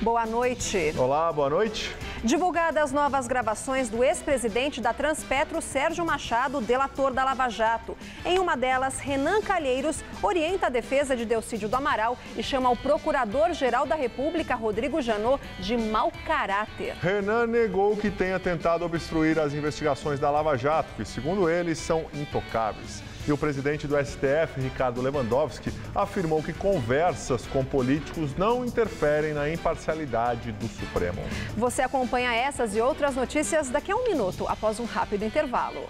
Boa noite. Olá, boa noite. Divulgadas novas gravações do ex-presidente da Transpetro, Sérgio Machado, delator da Lava Jato. Em uma delas, Renan Calheiros orienta a defesa de Delcídio do Amaral e chama o Procurador-Geral da República, Rodrigo Janot, de mau caráter. Renan negou que tenha tentado obstruir as investigações da Lava Jato, que, segundo ele, são intocáveis. E o presidente do STF, Ricardo Lewandowski, afirmou que conversas com políticos não interferem na imparcialidade do Supremo. Você acompanha essas e outras notícias daqui a um minuto, após um rápido intervalo.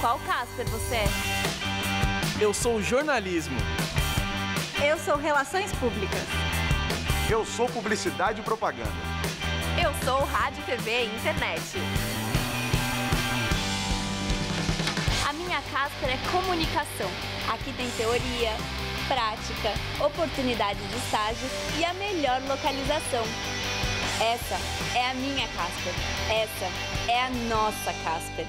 Qual Casper você é? Eu sou jornalismo. Eu sou relações públicas. Eu sou publicidade e propaganda. Eu sou rádio, TV e internet. A minha Casper é comunicação. Aqui tem teoria, prática, oportunidades de estágio e a melhor localização. Essa é a minha Casper. Essa é a nossa Casper.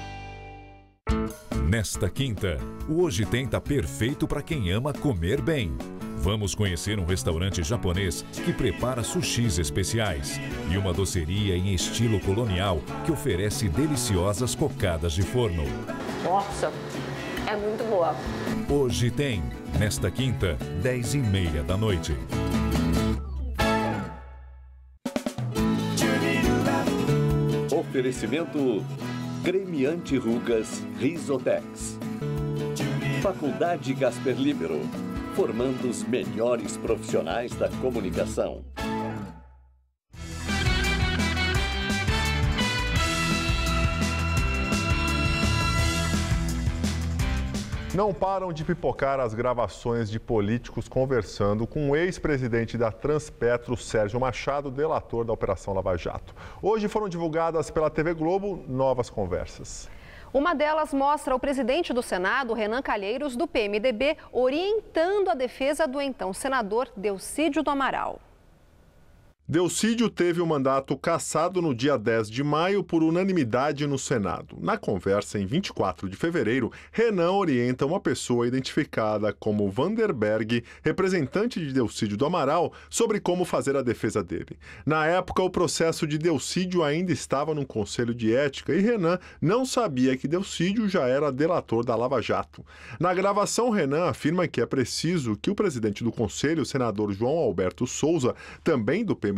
Nesta quinta, o Hoje Tem tá perfeito para quem ama comer bem. Vamos conhecer um restaurante japonês que prepara sushis especiais e uma doceria em estilo colonial que oferece deliciosas cocadas de forno. Nossa, é muito boa. Hoje Tem, nesta quinta, 10h30 da noite. Oferecimento Creme Anti-Rugas Risotex. Faculdade Casper Libero, formando os melhores profissionais da comunicação. Não param de pipocar as gravações de políticos conversando com o ex-presidente da Transpetro, Sérgio Machado, delator da Operação Lava Jato. Hoje foram divulgadas pela TV Globo novas conversas. Uma delas mostra o presidente do Senado, Renan Calheiros, do PMDB, orientando a defesa do então senador Delcídio do Amaral. Delcídio teve o mandato cassado no dia 10 de maio por unanimidade no Senado. Na conversa, em 24 de fevereiro, Renan orienta uma pessoa identificada como Vanderberg, representante de Delcídio do Amaral, sobre como fazer a defesa dele. Na época, o processo de Delcídio ainda estava no Conselho de Ética e Renan não sabia que Delcídio já era delator da Lava Jato. Na gravação, Renan afirma que é preciso que o presidente do Conselho, o senador João Alberto Souza, também do PMDB,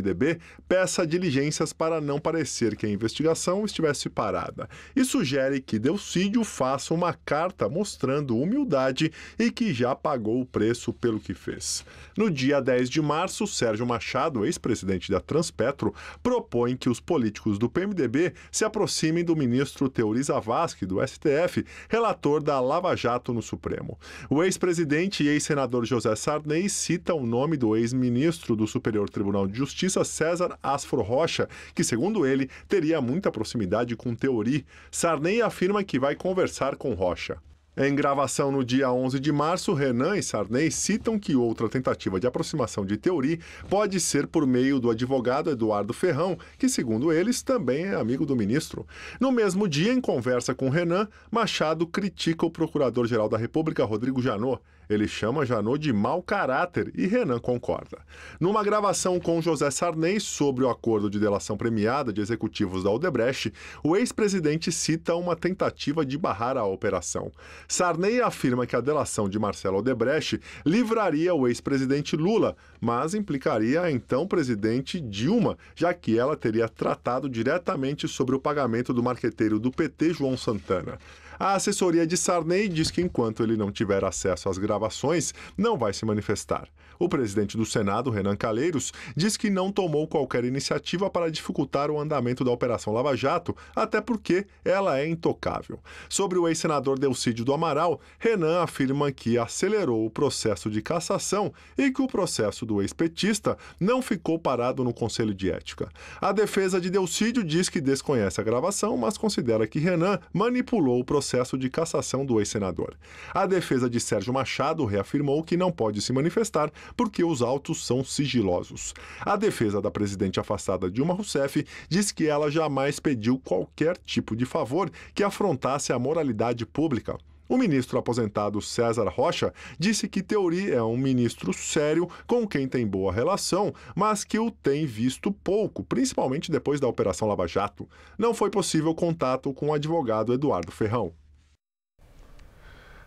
peça diligências para não parecer que a investigação estivesse parada e sugere que Delcídio faça uma carta mostrando humildade e que já pagou o preço pelo que fez. No dia 10 de março, Sérgio Machado, ex-presidente da Transpetro, propõe que os políticos do PMDB se aproximem do ministro Teori Zavascki, do STF, relator da Lava Jato no Supremo. O ex-presidente e ex-senador José Sarney cita o nome do ex-ministro do Superior Tribunal de Justiça, César Asfro Rocha, que, segundo ele, teria muita proximidade com Teori. Sarney afirma que vai conversar com Rocha. Em gravação no dia 11 de março, Renan e Sarney citam que outra tentativa de aproximação de Teori pode ser por meio do advogado Eduardo Ferrão, que, segundo eles, também é amigo do ministro. No mesmo dia, em conversa com Renan, Machado critica o Procurador-Geral da República, Rodrigo Janot. Ele chama Janot de mau caráter e Renan concorda. Numa gravação com José Sarney sobre o acordo de delação premiada de executivos da Odebrecht, o ex-presidente cita uma tentativa de barrar a operação. Sarney afirma que a delação de Marcelo Odebrecht livraria o ex-presidente Lula, mas implicaria a então presidente Dilma, já que ela teria tratado diretamente sobre o pagamento do marqueteiro do PT, João Santana. A assessoria de Sarney diz que enquanto ele não tiver acesso às gravações, não vai se manifestar. O presidente do Senado, Renan Calheiros, diz que não tomou qualquer iniciativa para dificultar o andamento da Operação Lava Jato, até porque ela é intocável. Sobre o ex-senador Delcídio do Amaral, Renan afirma que acelerou o processo de cassação e que o processo do ex-petista não ficou parado no Conselho de Ética. A defesa de Delcídio diz que desconhece a gravação, mas considera que Renan manipulou o processo de cassação do ex-senador. A defesa de Sérgio Machado reafirmou que não pode se manifestar porque os autos são sigilosos. A defesa da presidente afastada Dilma Rousseff diz que ela jamais pediu qualquer tipo de favor que afrontasse a moralidade pública. O ministro aposentado César Rocha disse que Theory é um ministro sério com quem tem boa relação, mas que o tem visto pouco, principalmente depois da Operação Lava Jato. Não foi possível contato com o advogado Eduardo Ferrão.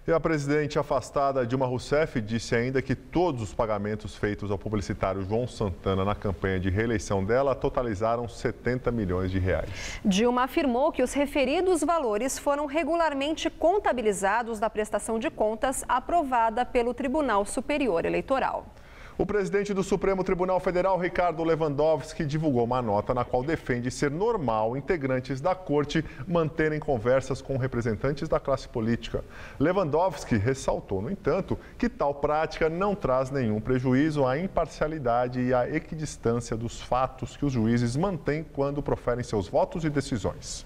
E a presidente afastada Dilma Rousseff disse ainda que todos os pagamentos feitos ao publicitário João Santana na campanha de reeleição dela totalizaram 70 milhões de reais. Dilma afirmou que os referidos valores foram regularmente contabilizados da prestação de contas aprovada pelo Tribunal Superior Eleitoral. O presidente do Supremo Tribunal Federal, Ricardo Lewandowski, divulgou uma nota na qual defende ser normal integrantes da corte manterem conversas com representantes da classe política. Lewandowski ressaltou, no entanto, que tal prática não traz nenhum prejuízo à imparcialidade e à equidistância dos fatos que os juízes mantêm quando proferem seus votos e decisões.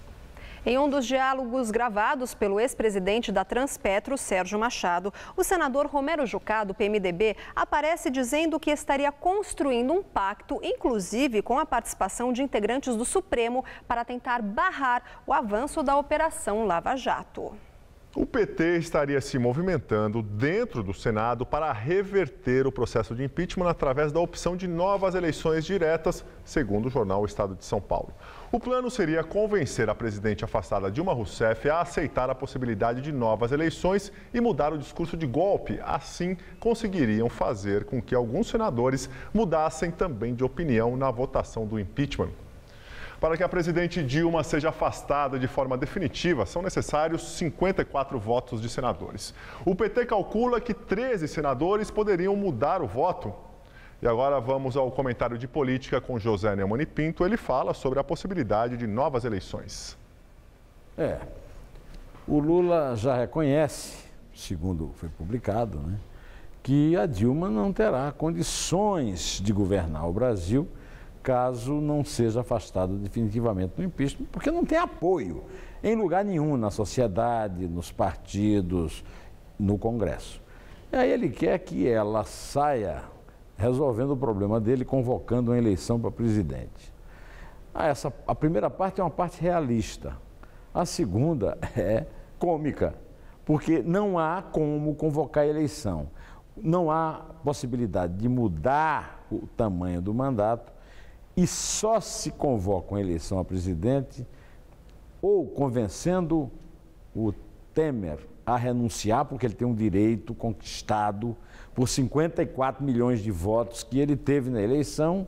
Em um dos diálogos gravados pelo ex-presidente da Transpetro, Sérgio Machado, o senador Romero Jucá, do PMDB, aparece dizendo que estaria construindo um pacto, inclusive com a participação de integrantes do Supremo, para tentar barrar o avanço da Operação Lava Jato. O PT estaria se movimentando dentro do Senado para reverter o processo de impeachment através da opção de novas eleições diretas, segundo o jornal O Estado de São Paulo. O plano seria convencer a presidente afastada Dilma Rousseff a aceitar a possibilidade de novas eleições e mudar o discurso de golpe. Assim, conseguiriam fazer com que alguns senadores mudassem também de opinião na votação do impeachment. Para que a presidente Dilma seja afastada de forma definitiva, são necessários 54 votos de senadores. O PT calcula que 13 senadores poderiam mudar o voto. E agora vamos ao comentário de política com José Neumani Pinto. Ele fala sobre a possibilidade de novas eleições. O Lula já reconhece, segundo foi publicado, que a Dilma não terá condições de governar o Brasil caso não seja afastado definitivamente do impeachment, porque não tem apoio em lugar nenhum na sociedade, nos partidos, no Congresso. E aí ele quer que ela saia resolvendo o problema dele, convocando uma eleição para presidente. A primeira parte é uma parte realista, a segunda é cômica, porque não há como convocar a eleição, não há possibilidade de mudar o tamanho do mandato, e só se convoca uma eleição a presidente ou convencendo o Temer a renunciar, porque ele tem um direito conquistado por 54 milhões de votos que ele teve na eleição,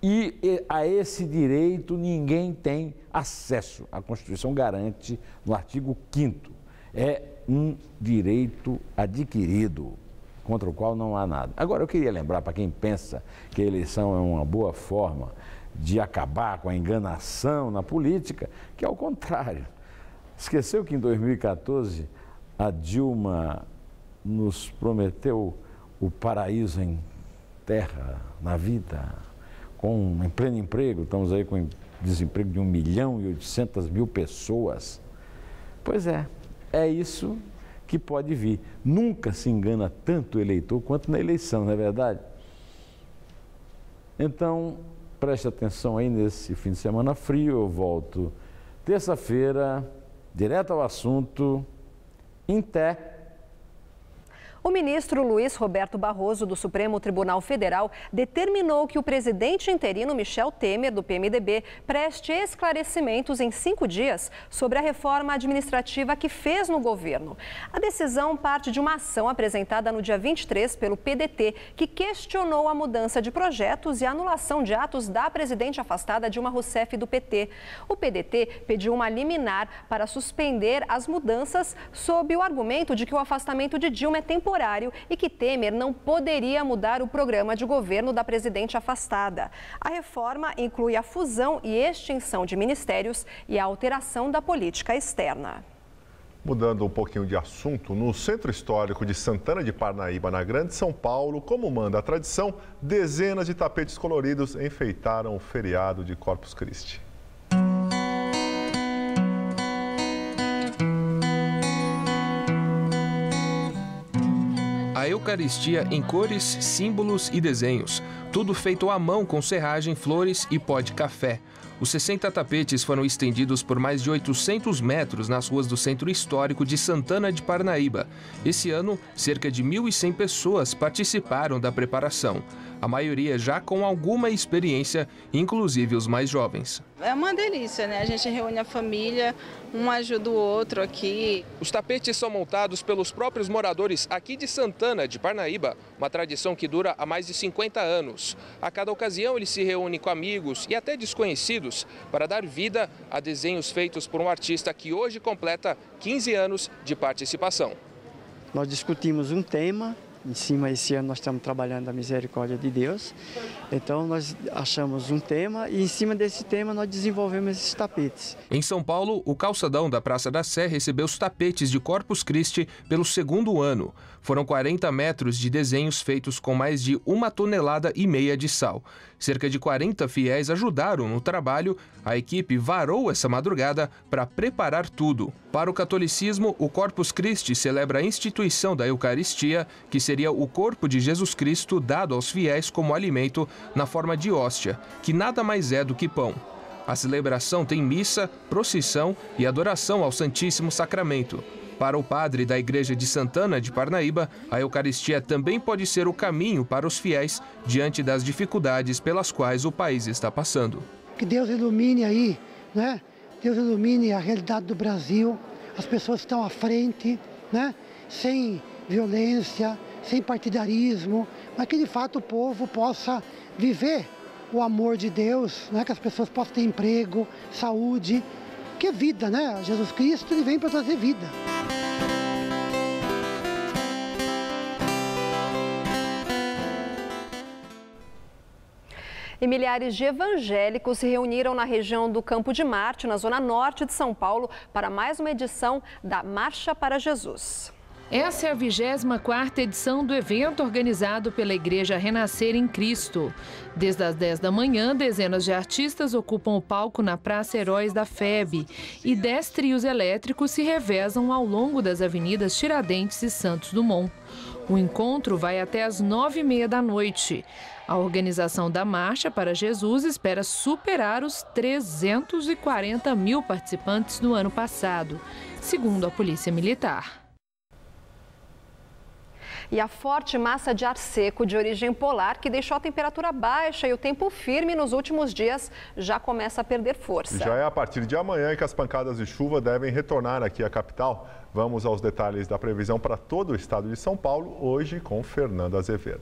e a esse direito ninguém tem acesso. A Constituição garante no artigo 5º. É um direito adquirido, contra o qual não há nada. Agora, eu queria lembrar para quem pensa que a eleição é uma boa forma de acabar com a enganação na política, que é o contrário. Esqueceu que em 2014 a Dilma nos prometeu o paraíso em terra, na vida, em pleno emprego, estamos aí com desemprego de 1.800.000 pessoas. Pois é isso que pode vir. Nunca se engana tanto o eleitor quanto na eleição, não é verdade? Então, preste atenção aí nesse fim de semana frio. Eu volto terça-feira, direto ao assunto, em Té. O ministro Luiz Roberto Barroso, do Supremo Tribunal Federal, determinou que o presidente interino Michel Temer, do PMDB, preste esclarecimentos em 5 dias sobre a reforma administrativa que fez no governo. A decisão parte de uma ação apresentada no dia 23 pelo PDT, que questionou a mudança de projetos e a anulação de atos da presidente afastada Dilma Rousseff do PT. O PDT pediu uma liminar para suspender as mudanças sob o argumento de que o afastamento de Dilma é temporário e que Temer não poderia mudar o programa de governo da presidente afastada. A reforma inclui a fusão e extinção de ministérios e a alteração da política externa. Mudando um pouquinho de assunto, no Centro Histórico de Santana de Parnaíba, na Grande São Paulo, como manda a tradição, dezenas de tapetes coloridos enfeitaram o feriado de Corpus Christi. A Eucaristia em cores, símbolos e desenhos. Tudo feito à mão com serragem, flores e pó de café. Os 60 tapetes foram estendidos por mais de 800 metros nas ruas do Centro Histórico de Santana de Parnaíba. Esse ano, cerca de 1.100 pessoas participaram da preparação. A maioria já com alguma experiência, inclusive os mais jovens. É uma delícia, né? A gente reúne a família, um ajuda o outro aqui. Os tapetes são montados pelos próprios moradores aqui de Santana de Parnaíba, uma tradição que dura há mais de 50 anos. A cada ocasião, eles se reúnem com amigos e até desconhecidos para dar vida a desenhos feitos por um artista que hoje completa 15 anos de participação. Nós discutimos um tema. Em cima, esse ano nós estamos trabalhando a misericórdia de Deus. Então nós achamos um tema e em cima desse tema nós desenvolvemos esses tapetes. Em São Paulo, o calçadão da Praça da Sé recebeu os tapetes de Corpus Christi pelo segundo ano. Foram 40 metros de desenhos feitos com mais de 1,5 toneladas de sal. Cerca de 40 fiéis ajudaram no trabalho. A equipe varou essa madrugada para preparar tudo. Para o catolicismo, o Corpus Christi celebra a instituição da Eucaristia, que seria o corpo de Jesus Cristo dado aos fiéis como alimento na forma de hóstia, que nada mais é do que pão. A celebração tem missa, procissão e adoração ao Santíssimo Sacramento. Para o padre da Igreja de Santana de Parnaíba, a Eucaristia também pode ser o caminho para os fiéis diante das dificuldades pelas quais o país está passando. Que Deus ilumine aí, né? Deus ilumine a realidade do Brasil, as pessoas estão à frente, né? Sem violência, sem partidarismo, mas que de fato o povo possa viver o amor de Deus, né? Que as pessoas possam ter emprego, saúde, que é vida, né? Jesus Cristo ele vem para trazer vida. E milhares de evangélicos se reuniram na região do Campo de Marte, na zona norte de São Paulo, para mais uma edição da Marcha para Jesus. Essa é a 24ª edição do evento organizado pela Igreja Renascer em Cristo. Desde as 10 da manhã, dezenas de artistas ocupam o palco na Praça Heróis da FEB e 10 trios elétricos se revezam ao longo das avenidas Tiradentes e Santos Dumont. O encontro vai até às 9h30 da noite. A organização da Marcha para Jesus espera superar os 340 mil participantes no ano passado, segundo a Polícia Militar. E a forte massa de ar seco de origem polar, que deixou a temperatura baixa e o tempo firme nos últimos dias, já começa a perder força. Já é a partir de amanhã que as pancadas de chuva devem retornar aqui à capital. Vamos aos detalhes da previsão para todo o estado de São Paulo, hoje com Fernando Azevedo.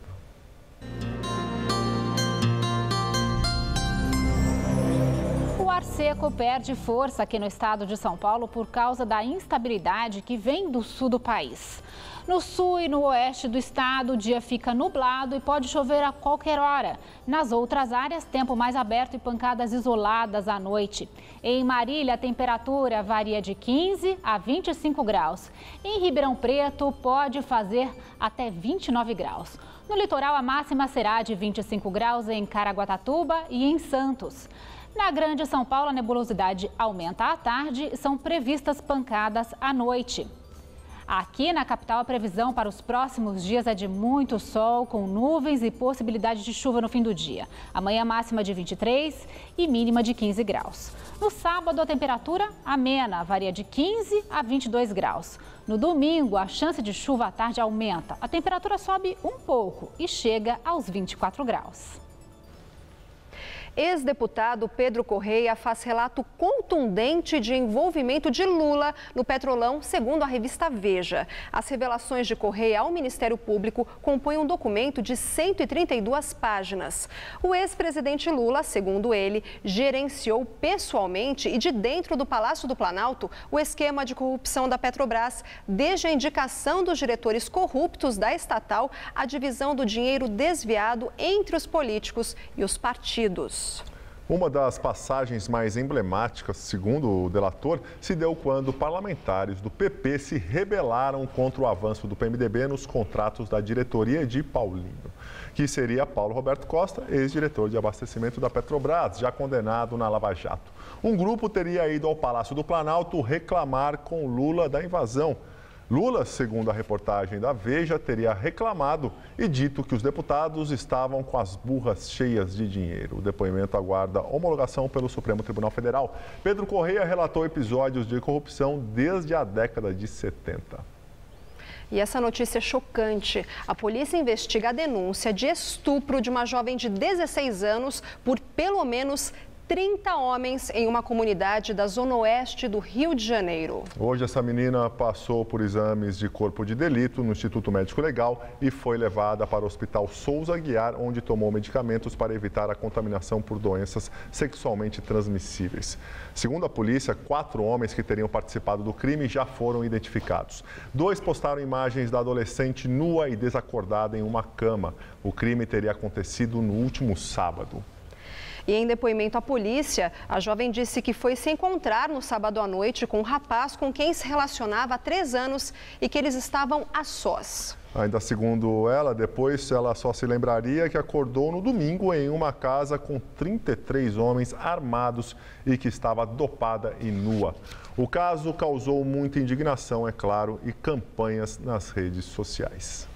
O ar seco perde força aqui no estado de São Paulo por causa da instabilidade que vem do sul do país. No sul e no oeste do estado, o dia fica nublado e pode chover a qualquer hora. Nas outras áreas, tempo mais aberto e pancadas isoladas à noite. Em Marília, a temperatura varia de 15 a 25 graus. Em Ribeirão Preto, pode fazer até 29 graus. No litoral, a máxima será de 25 graus em Caraguatatuba e em Santos. Na Grande São Paulo, a nebulosidade aumenta à tarde e são previstas pancadas à noite. Aqui na capital, a previsão para os próximos dias é de muito sol, com nuvens e possibilidade de chuva no fim do dia. Amanhã, máxima de 23 e mínima de 15 graus. No sábado, a temperatura amena, varia de 15 a 22 graus. No domingo, a chance de chuva à tarde aumenta. A temperatura sobe um pouco e chega aos 24 graus. Ex-deputado Pedro Correia faz relato contundente de envolvimento de Lula no Petrolão, segundo a revista Veja. As revelações de Correia ao Ministério Público compõem um documento de 132 páginas. O ex-presidente Lula, segundo ele, gerenciou pessoalmente e de dentro do Palácio do Planalto o esquema de corrupção da Petrobras, desde a indicação dos diretores corruptos da estatal à divisão do dinheiro desviado entre os políticos e os partidos. Uma das passagens mais emblemáticas, segundo o delator, se deu quando parlamentares do PP se rebelaram contra o avanço do PMDB nos contratos da diretoria de Paulinho, que seria Paulo Roberto Costa, ex-diretor de abastecimento da Petrobras, já condenado na Lava Jato. Um grupo teria ido ao Palácio do Planalto reclamar com Lula da invasão. Lula, segundo a reportagem da Veja, teria reclamado e dito que os deputados estavam com as burras cheias de dinheiro. O depoimento aguarda homologação pelo Supremo Tribunal Federal. Pedro Correia relatou episódios de corrupção desde a década de 70. E essa notícia é chocante. A polícia investiga a denúncia de estupro de uma jovem de 16 anos por pelo menos 30 homens em uma comunidade da zona oeste do Rio de Janeiro. Hoje essa menina passou por exames de corpo de delito no Instituto Médico Legal e foi levada para o Hospital Souza Aguiar, onde tomou medicamentos para evitar a contaminação por doenças sexualmente transmissíveis. Segundo a polícia, 4 homens que teriam participado do crime já foram identificados. 2 postaram imagens da adolescente nua e desacordada em uma cama. O crime teria acontecido no último sábado. E em depoimento à polícia, a jovem disse que foi se encontrar no sábado à noite com um rapaz com quem se relacionava há 3 anos e que eles estavam a sós. Ainda segundo ela, depois ela só se lembraria que acordou no domingo em uma casa com 33 homens armados e que estava dopada e nua. O caso causou muita indignação, é claro, e campanhas nas redes sociais.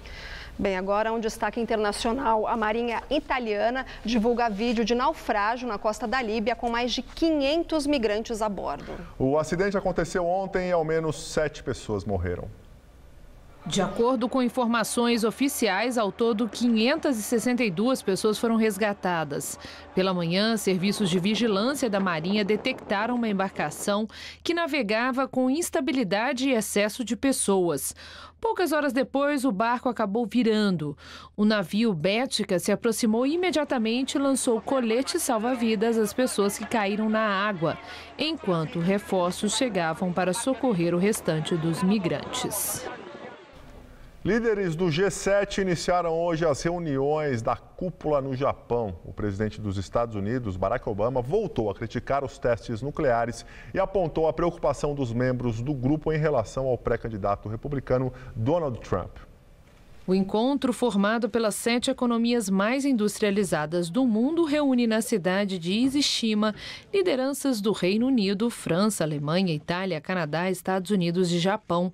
Bem, agora um destaque internacional. A Marinha Italiana divulga vídeo de naufrágio na costa da Líbia com mais de 500 migrantes a bordo. O acidente aconteceu ontem e ao menos 7 pessoas morreram. De acordo com informações oficiais, ao todo 562 pessoas foram resgatadas. Pela manhã, serviços de vigilância da Marinha detectaram uma embarcação que navegava com instabilidade e excesso de pessoas. Poucas horas depois, o barco acabou virando. O navio Bética se aproximou imediatamente e lançou coletes salva-vidas às pessoas que caíram na água, enquanto reforços chegavam para socorrer o restante dos migrantes. Líderes do G7 iniciaram hoje as reuniões da cúpula no Japão. O presidente dos Estados Unidos, Barack Obama, voltou a criticar os testes nucleares e apontou a preocupação dos membros do grupo em relação ao pré-candidato republicano Donald Trump. O encontro, formado pelas 7 economias mais industrializadas do mundo, reúne na cidade de Ishima lideranças do Reino Unido, França, Alemanha, Itália, Canadá, Estados Unidos e Japão.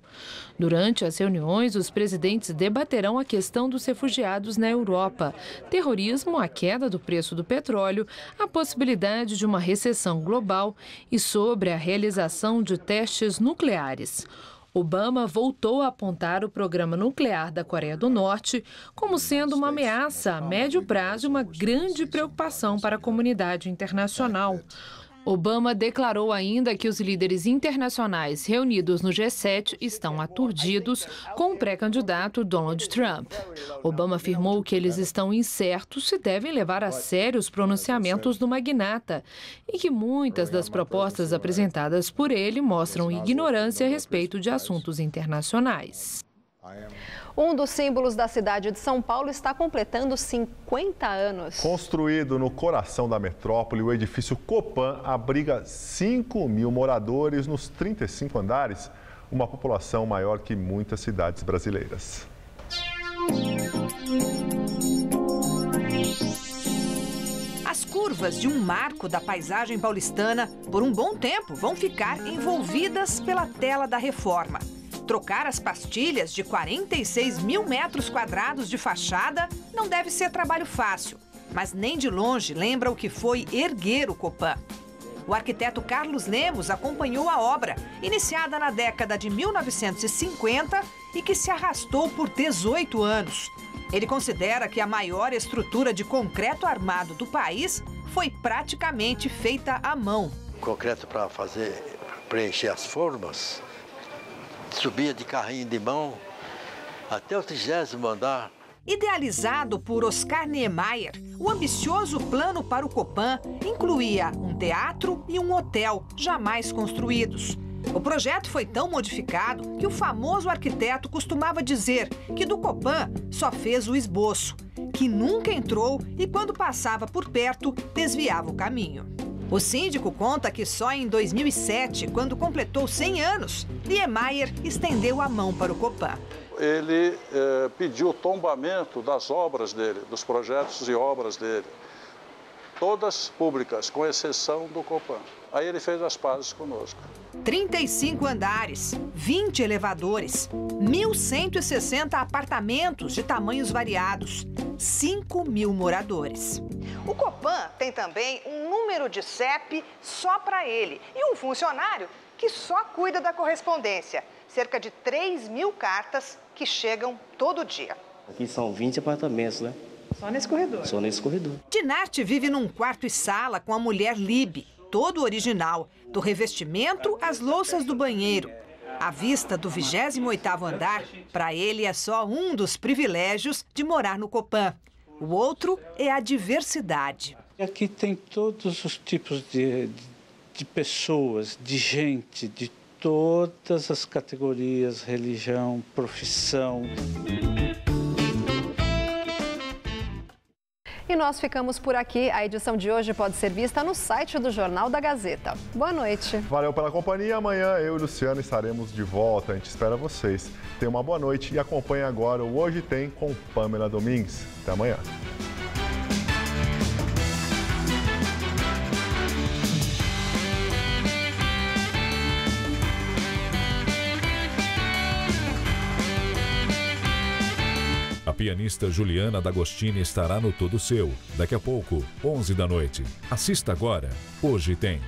Durante as reuniões, os presidentes debaterão a questão dos refugiados na Europa, terrorismo, a queda do preço do petróleo, a possibilidade de uma recessão global e sobre a realização de testes nucleares. Obama voltou a apontar o programa nuclear da Coreia do Norte como sendo uma ameaça a médio prazo e uma grande preocupação para a comunidade internacional. Obama declarou ainda que os líderes internacionais reunidos no G7 estão aturdidos com o pré-candidato Donald Trump. Obama afirmou que eles estão incertos se devem levar a sério os pronunciamentos do magnata e que muitas das propostas apresentadas por ele mostram ignorância a respeito de assuntos internacionais. Um dos símbolos da cidade de São Paulo está completando 50 anos. Construído no coração da metrópole, o edifício Copan abriga 5.000 moradores nos 35 andares, uma população maior que muitas cidades brasileiras. As curvas de um marco da paisagem paulistana, por um bom tempo, vão ficar envolvidas pela tela da reforma. Trocar as pastilhas de 46 mil metros quadrados de fachada não deve ser trabalho fácil, mas nem de longe lembra o que foi erguer o Copan. O arquiteto Carlos Lemos acompanhou a obra, iniciada na década de 1950 e que se arrastou por 18 anos. Ele considera que a maior estrutura de concreto armado do país foi praticamente feita à mão. O concreto para preencher as formas, subia de carrinho de mão até o 30º andar. Idealizado por Oscar Niemeyer, o ambicioso plano para o Copan incluía um teatro e um hotel jamais construídos. O projeto foi tão modificado que o famoso arquiteto costumava dizer que do Copan só fez o esboço, que nunca entrou e quando passava por perto desviava o caminho. O síndico conta que só em 2007, quando completou 100 anos, Niemeyer estendeu a mão para o Copan. Ele pediu o tombamento das obras dele, dos projetos e obras dele. todas públicas, com exceção do Copan. Aí ele fez as pazes conosco. 35 andares, 20 elevadores, 1.160 apartamentos de tamanhos variados, 5.000 moradores. O Copan tem também um número de CEP só para ele e um funcionário que só cuida da correspondência. Cerca de 3.000 cartas que chegam todo dia. Aqui são 20 apartamentos, né? Só nesse corredor? Só nesse corredor. Dinarte vive num quarto e sala com a mulher Libe, todo original, do revestimento às louças do banheiro. A vista do 28º andar, para ele, é só um dos privilégios de morar no Copan. O outro é a diversidade. Aqui tem todos os tipos de pessoas, de gente, de todas as categorias, religião, profissão. E nós ficamos por aqui. A edição de hoje pode ser vista no site do Jornal da Gazeta. Boa noite. Valeu pela companhia. Amanhã eu e o Luciano estaremos de volta. A gente espera vocês. Tenha uma boa noite e acompanhe agora o Hoje Tem com Pamela Domingues. Até amanhã. A pianista Juliana D'Agostini estará no Todo Seu. Daqui a pouco, 11 da noite. Assista agora. Hoje Tem.